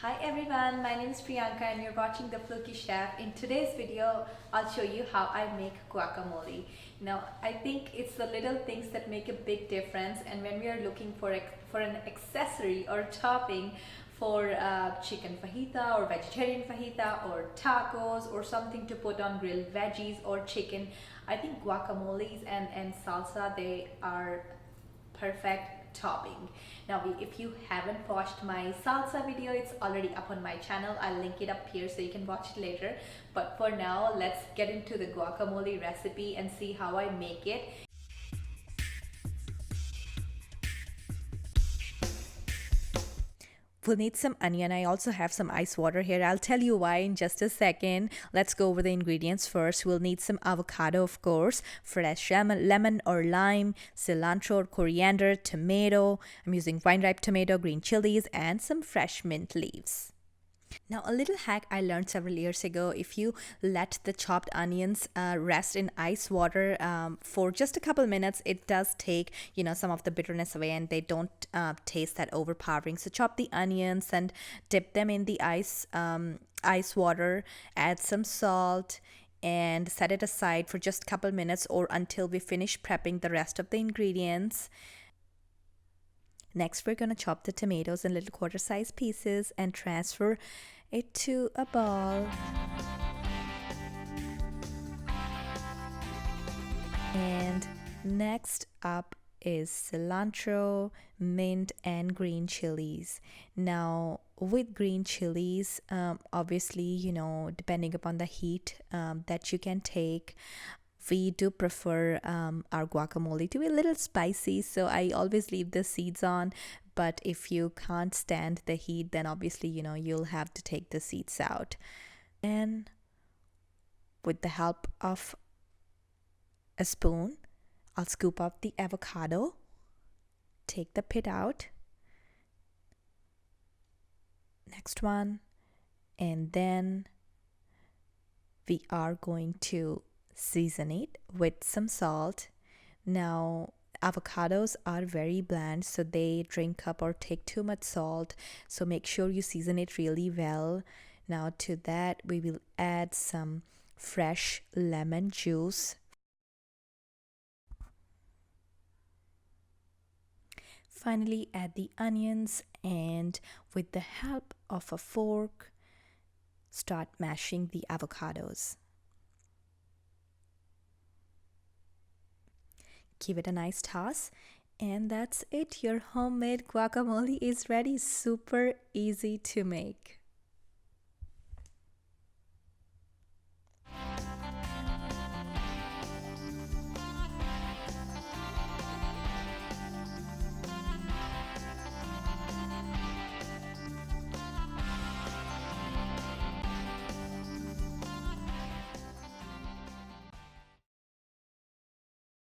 Hi everyone, my name is Priyanka and you're watching The Fluky Chef. In today's video, I'll show you how I make guacamole. Now, I think it's the little things that make a big difference, and when we are looking for an accessory or topping for chicken fajita or vegetarian fajita or tacos or something to put on grilled veggies or chicken, I think guacamoles and salsa, they are perfect topping. Now, if you haven't watched my salsa video, it's already up on my channel. I'll link it up here so you can watch it later. But for now, let's get into the guacamole recipe and see how I make it. We'll need some onion. I also have some ice water here. I'll tell you why in just a second. Let's go over the ingredients first. We'll need some avocado, of course, fresh lemon or lime, cilantro or coriander, tomato. I'm using vine-ripe tomato, green chilies, and some fresh mint leaves. Now, a little hack I learned several years ago: if you let the chopped onions rest in ice water for just a couple minutes, it does take, some of the bitterness away and they don't taste that overpowering. So, chop the onions and dip them in the ice water, add some salt, and set it aside for just a couple minutes or until we finish prepping the rest of the ingredients. Next, we're going to chop the tomatoes in little quarter-sized pieces and transfer it to a bowl. And next up is cilantro, mint, and green chilies. Now, with green chilies, obviously, depending upon the heat that you can take, we do prefer our guacamole to be a little spicy, so I always leave the seeds on. But if you can't stand the heat, then obviously, you'll have to take the seeds out. And with the help of a spoon, I'll scoop up the avocado, take the pit out. Next one. And then we are going to season it with some salt. Now, avocados are very bland, so they drink up or take too much salt. So make sure you season it really well. Now, to that, we will add some fresh lemon juice. Finally, add the onions and with the help of a fork, start mashing the avocados. Give it a nice toss, and that's it. Your homemade guacamole is ready. Super easy to make.